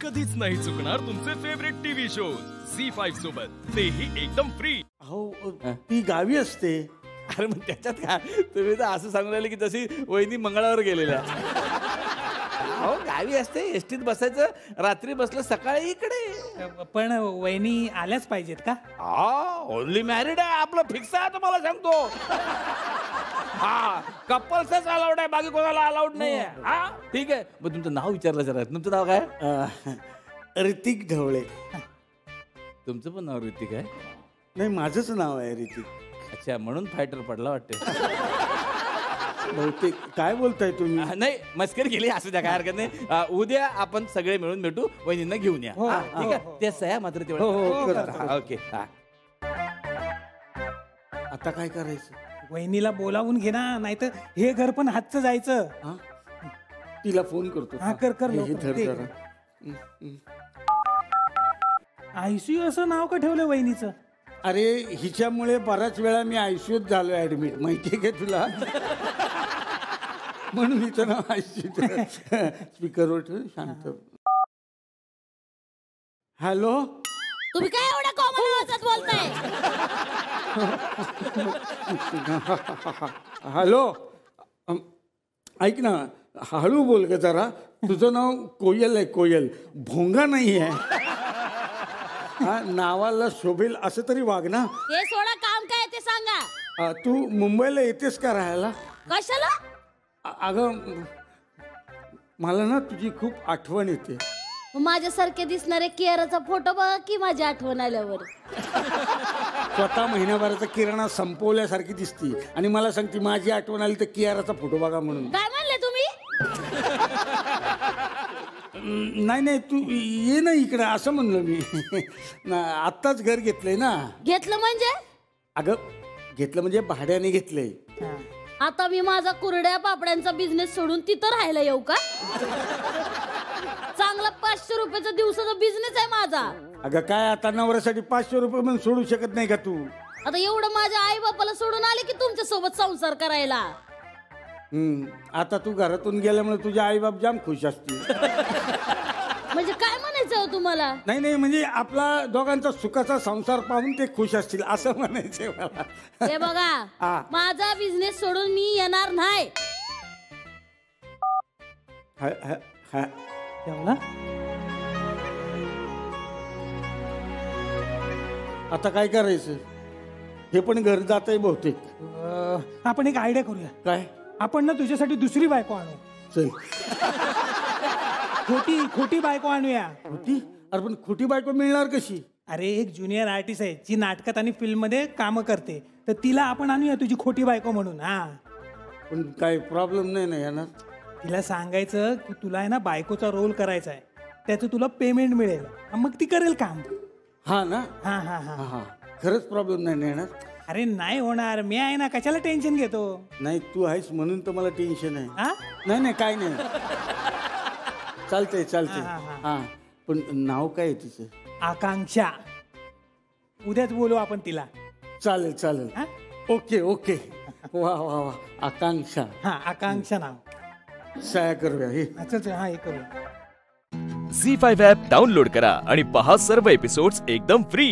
कधीच नाही चुकणार तुमचे फेवरेट टीव्ही शो झी5 सोबत, तेही एकदम फ्री. हो ती गावी असते. अरे मग त्याच्यात काय, तुम्ही तर असं सांगून राहिले की जशी वहिनी मंगळावर गेलेल्या. हो गावी असते, एसटीत बसायचं, रात्री बसलं सकाळी इकडे. पण वहिनी आल्याच पाहिजेत का? हा ओनली मॅरिड आहे, आपलं फिक्स आहे तुम्हाला सांगतो. हा कपल्सच अलाउड आहे, बाकी कोणाला अलाउड नाही आहे. हा ठीक आहे. मग तुमचं नाव विचारलं जरा. तुमचं नाव काय? ऋतिक ढवळे. तुमचं पण नाव ऋतिक आहे? नाही माझंच नाव आहे ऋतिक. अच्छा, म्हणून फायटर पडला वाटते. बहुतेक. काय बोलताय तुम्ही? नाही मस्करी केली, असू द्या, काय हरकत नाही. उद्या आपण सगळे मिळून भेटू, वहिनींना घेऊन या. ठीक आहे. त्या सह्या मात्र तेवढ्या. ओके. आता काय करायचं? वहिनीला बोलावून घे ना, नाहीतर हे घर पण हातचं जायचं. तिला फोन करतो. हा कर कर. हे धर जरा. आयसीयू असं नाव का ठेवलं वहिनीचं? अरे हिच्यामुळे बऱ्याच वेळा मी आयसीयूत झालो ऍडमिट, माहितीये का तुला? म्हणून हिचं नाव आयसीयू. स्पीकरवर ठेव, शांत. हॅलो, तुम्ही काय एवढ्या कॉमन आवाजात बोलताय? हॅलो, ऐक ना, हळू बोल ग जरा. तुझं नाव कोयल आहे, कोयल, भोंगा नाही आहे. हा नावाला शोभेल असं तरी वाग ना. हे सोडा, काम काय ते सांगा. तू मुंबईला येतेस का राहायला? कशाला? अगं मला ना तुझी खूप आठवण येते. माझ्यासारखे दिसणारे केअरचा फोटो बघा की माझी आठवण आल्यावर. स्वतः महिन्याभराचा किराणा संपवल्यासारखी दिसती आणि मला सांगते माझी आठवण आली तर कियाराचा फोटो बघा म्हणून. काय म्हणले तुम्ही? नाही नाही, तू ये ना इकडं असं म्हणलो मी. आत्ताच घर घेतलंय ना. घेतलं म्हणजे? अगं घेतलं म्हणजे भाड्याने घेतलंय. आता मी माझा कुरड्या पापड्यांचा बिझनेस सोडून तिथं राहायला येऊ का? चांगला 500 रुपयाचा दिवसाचा बिझनेस आहे माझा. अगं काय आता नवऱ्यासाठी 500 रुपये पण सोडू शकत नाही का तू? आता एवढं माझ्या आई बापाला सोडून आले की तुमच्या सोबत संसार करायला. आता तू घरातून गेल्यामुळे तुझे आई बाप जाम खुश असतील. म्हणजे काय म्हणायचं हो तुम्हाला? नाही नाही, म्हणजे आपला दोघांचा सुखाचा संसार पाहून ते खुश असतील असं म्हणायचंय मला. हे बघा, माझा बिझनेस सोडून मी येणार नाही. आता काय करायचं? हे पण घर जात आहे बहुतेक. आपण एक आयडिया करूया. काय? आपण ना तुझ्यासाठी दुसरी बायको आणू. चल. खोटी बायको आणूया. खोटी? अरे पण खोटी बायको मिळणार कशी? अरे एक ज्युनियर आर्टिस्ट आहे जी नाटकात आणि फिल्म मध्ये काम करते, तर तिला आपण आणूया तुझी खोटी बायको म्हणून. पण काय प्रॉब्लेम नाही ना येणार? तिला सांगायचं की तुला आहे ना बायकोचा रोल करायचा आहे, त्याचं तुला पेमेंट मिळेल, मग ती करेल काम. हा ना? हा हा हा हा. खरंच प्रॉब्लेम नाही ना येणार? अरे नाही होणार, मी आहे ना, कशाला टेन्शन घेतो? नाही तू आहेस म्हणून तर मला टेन्शन आहे. नाही नाही काय नाही, चालतंय चालतंय. हा पण नाव काय आहे तिचं? आकांक्षा. उद्याच बोलू आपण तिला. चालेल चालेल. Okay okay. वा वा वा, आकांक्षा. हा आकांक्षा नाव. सह्या करूया हे. चल हा हे करूया. झी5 ॲप डाउनलोड करा आणि पहा सर्व एपिसोड्स एकदम फ्री.